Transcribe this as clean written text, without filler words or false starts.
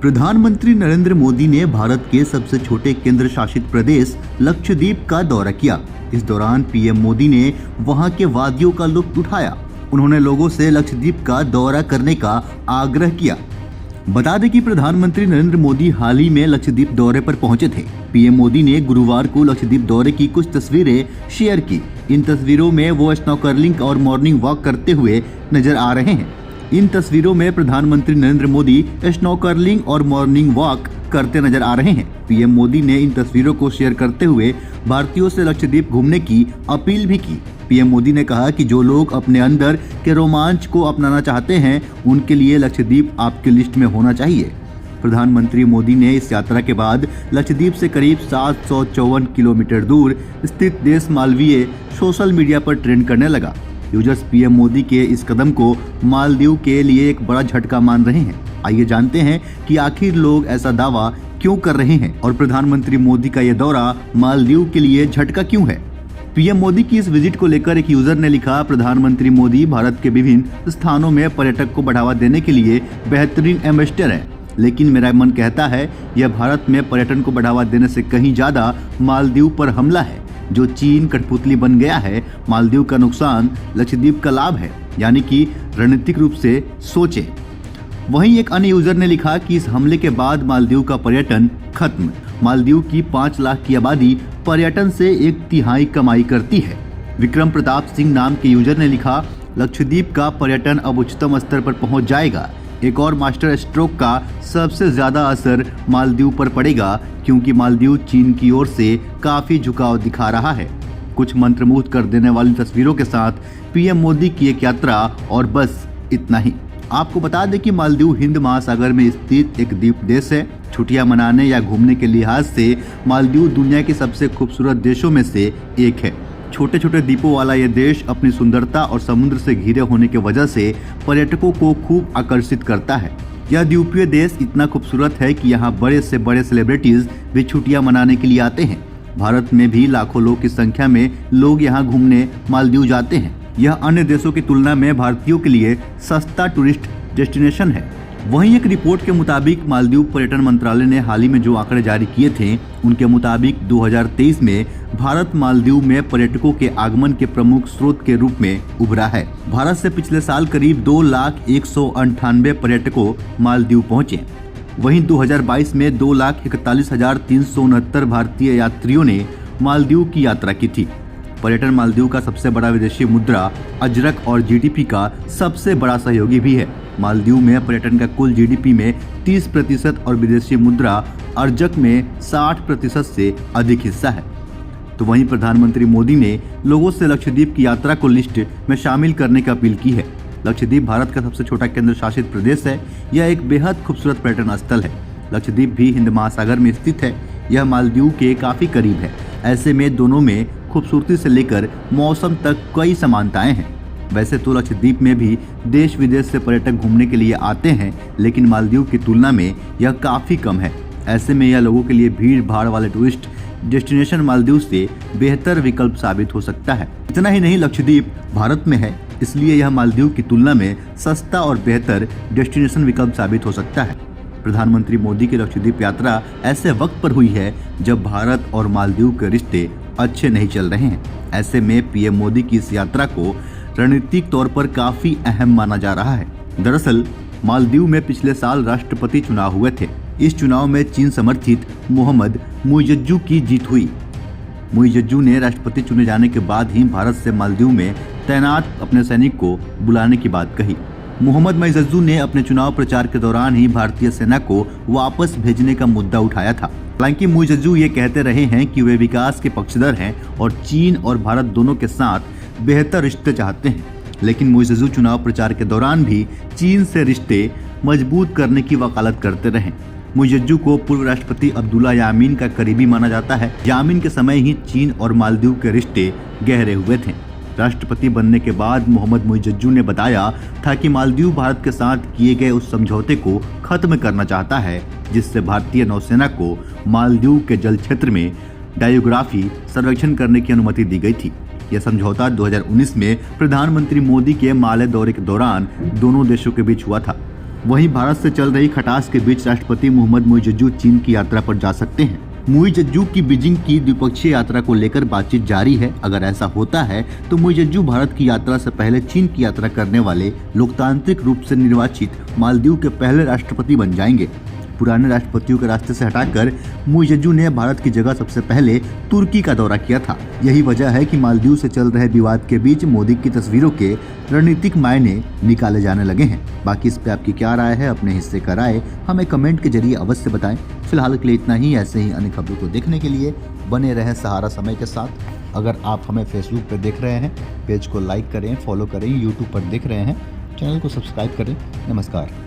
प्रधानमंत्री नरेंद्र मोदी ने भारत के सबसे छोटे केंद्र शासित प्रदेश लक्षद्वीप का दौरा किया। इस दौरान पीएम मोदी ने वहां के वादियों का लुत्फ उठाया। उन्होंने लोगों से लक्षद्वीप का दौरा करने का आग्रह किया। बता दें कि प्रधानमंत्री नरेंद्र मोदी हाल ही में लक्षद्वीप दौरे पर पहुंचे थे। पीएम मोदी ने गुरुवार को लक्षद्वीप दौरे की कुछ तस्वीरें शेयर की। इन तस्वीरों में वो स्नॉर्कलिंग और मॉर्निंग वॉक करते हुए नजर आ रहे हैं। इन तस्वीरों में प्रधानमंत्री नरेंद्र मोदी स्नॉर्कलिंग और मॉर्निंग वॉक करते नजर आ रहे हैं। पीएम मोदी ने इन तस्वीरों को शेयर करते हुए भारतीयों से लक्षद्वीप घूमने की अपील भी की। पीएम मोदी ने कहा कि जो लोग अपने अंदर के रोमांच को अपनाना चाहते हैं, उनके लिए लक्षद्वीप आपकी लिस्ट में होना चाहिए। प्रधानमंत्री मोदी ने इस यात्रा के बाद लक्षद्वीप से करीब 754 किलोमीटर दूर स्थित देश मालवीय सोशल मीडिया पर ट्रेंड करने लगा। यूजर्स पीएम मोदी के इस कदम को मालदीव के लिए एक बड़ा झटका मान रहे हैं। आइए जानते हैं कि आखिर लोग ऐसा दावा क्यों कर रहे हैं और प्रधानमंत्री मोदी का यह दौरा मालदीव के लिए झटका क्यों है। पीएम मोदी की इस विजिट को लेकर एक यूजर ने लिखा, प्रधानमंत्री मोदी भारत के विभिन्न स्थानों में पर्यटक को बढ़ावा देने के लिए बेहतरीन एम्बेसडर है, लेकिन मेरा मन कहता है यह भारत में पर्यटन को बढ़ावा देने से कहीं ज्यादा मालदीव पर हमला है। जो चीन कठपुतली बन गया है, मालदीव का नुकसान लक्षद्वीप का लाभ है, यानी कि रणनीतिक रूप से सोचे। वहीं एक अन्य यूजर ने लिखा कि इस हमले के बाद मालदीव का पर्यटन खत्म। मालदीव की 5 लाख की आबादी पर्यटन से 1/3 कमाई करती है। विक्रम प्रताप सिंह नाम के यूजर ने लिखा, लक्षद्वीप का पर्यटन अब उच्चतम स्तर पर पहुंच जाएगा। एक और मास्टर स्ट्रोक का सबसे ज्यादा असर मालदीव पर पड़ेगा, क्योंकि मालदीव चीन की ओर से काफी झुकाव दिखा रहा है। कुछ मंत्रमुग्ध कर देने वाली तस्वीरों के साथ पीएम मोदी की एक यात्रा, और बस इतना ही। आपको बता दें कि मालदीव हिंद महासागर में स्थित एक द्वीप देश है। छुट्टियां मनाने या घूमने के लिहाज से मालदीव दुनिया के सबसे खूबसूरत देशों में से एक है। छोटे छोटे द्वीपों वाला यह देश अपनी सुंदरता और समुद्र से घिरे होने की वजह से पर्यटकों को खूब आकर्षित करता है। यह द्वीपीय देश इतना खूबसूरत है कि यहाँ बड़े से बड़े सेलिब्रिटीज भी छुट्टियां मनाने के लिए आते हैं। भारत में भी लाखों लोग की संख्या में लोग यहाँ घूमने मालदीव जाते हैं। यह अन्य देशों की तुलना में भारतीयों के लिए सस्ता टूरिस्ट डेस्टिनेशन है। वहीं एक रिपोर्ट के मुताबिक मालदीव पर्यटन मंत्रालय ने हाल ही में जो आंकड़े जारी किए थे, उनके मुताबिक 2023 में भारत मालदीव में पर्यटकों के आगमन के प्रमुख स्रोत के रूप में उभरा है। भारत से पिछले साल करीब 2,198,000 पर्यटकों मालदीव पहुंचे। वहीं 2022 में 2,41,369 भारतीय यात्रियों ने मालदीव की यात्रा की थी। पर्यटन मालदीव का सबसे बड़ा विदेशी मुद्रा अजरक और जीडीपी का सबसे बड़ा सहयोगी भी है। मालदीव में पर्यटन का कुल जीडीपी में 30% और विदेशी मुद्रा अर्जक में 60% से अधिक हिस्सा है। तो वहीं प्रधानमंत्री मोदी ने लोगों से लक्षद्वीप की यात्रा को लिस्ट में शामिल करने की अपील की है। लक्षद्वीप भारत का सबसे छोटा केंद्र शासित प्रदेश है। यह एक बेहद खूबसूरत पर्यटन स्थल है। लक्षद्वीप भी हिंद महासागर में स्थित है। यह मालदीव के काफी करीब है। ऐसे में दोनों में खूबसूरती से लेकर मौसम तक कई समानताएं हैं। वैसे तो लक्षद्वीप में भी देश विदेश से पर्यटक घूमने के लिए आते हैं, लेकिन मालदीव की तुलना में यह काफी कम है। ऐसे में यह लोगों के लिए भीड़ भाड़ वाले टूरिस्ट डेस्टिनेशन मालदीव से बेहतर विकल्प साबित हो सकता है। इतना ही नहीं, लक्षद्वीप भारत में है, इसलिए यह मालदीव की तुलना में सस्ता और बेहतर डेस्टिनेशन विकल्प साबित हो सकता है। प्रधानमंत्री मोदी की लक्षद्वीप यात्रा ऐसे वक्त पर हुई है जब भारत और मालदीव के रिश्ते अच्छे नहीं चल रहे हैं। ऐसे में पीएम मोदी की इस यात्रा को रणनीतिक तौर पर काफी अहम माना जा रहा है। दरअसल मालदीव में पिछले साल राष्ट्रपति चुनाव हुए थे। इस चुनाव में चीन समर्थित मोहम्मद मुइज्जू की जीत हुई। मुइज्जू ने राष्ट्रपति चुने जाने के बाद ही भारत से मालदीव में तैनात अपने सैनिक को बुलाने की बात कही। मोहम्मद मुइज्जू ने अपने चुनाव प्रचार के दौरान ही भारतीय सेना को वापस भेजने का मुद्दा उठाया था। हालांकि मुइज्जू ये कहते रहे हैं कि वे विकास के पक्षधर हैं और चीन और भारत दोनों के साथ बेहतर रिश्ते चाहते हैं। लेकिन मुइज्जू चुनाव प्रचार के दौरान भी चीन से रिश्ते मजबूत करने की वकालत करते रहे। मुइज्जू को पूर्व राष्ट्रपति अब्दुल्ला यामीन का करीबी माना जाता है। यामीन के समय ही चीन और मालदीव के रिश्ते गहरे हुए थे। राष्ट्रपति बनने के बाद मोहम्मद मुइज्जू ने बताया था कि मालदीव भारत के साथ किए गए उस समझौते को खत्म करना चाहता है, जिससे भारतीय नौसेना को मालदीव के जल क्षेत्र में डायोग्राफी सर्वेक्षण करने की अनुमति दी गई थी। यह समझौता 2019 में प्रधानमंत्री मोदी के माले दौरे के दौरान दोनों देशों के बीच हुआ था। वहीं भारत से चल रही खटास के बीच राष्ट्रपति मोहम्मद मुइज़्ज़ू चीन की यात्रा पर जा सकते हैं। मुइज़्ज़ू की बीजिंग की द्विपक्षीय यात्रा को लेकर बातचीत जारी है। अगर ऐसा होता है तो मुइज़्ज़ू भारत की यात्रा से पहले चीन की यात्रा करने वाले लोकतांत्रिक रूप से निर्वाचित मालदीव के पहले राष्ट्रपति बन जाएंगे। पुराने राष्ट्रपतियों के रास्ते से हटाकर मुइज़्ज़ू ने भारत की जगह सबसे पहले तुर्की का दौरा किया था। यही वजह है कि मालदीव से चल रहे विवाद के बीच मोदी की तस्वीरों के रणनीतिक मायने निकाले जाने लगे हैं। बाकी इस पे आपकी क्या राय है? अपने हिस्से का राय हमें कमेंट के जरिए अवश्य बताएं। फिलहाल के लिए इतना ही। ऐसे ही अन्य खबरों को देखने के लिए बने रहें सहारा समय के साथ। अगर आप हमें फेसबुक पर देख रहे हैं, पेज को लाइक करें, फॉलो करें। यूट्यूब पर देख रहे हैं, चैनल को सब्सक्राइब करें। नमस्कार।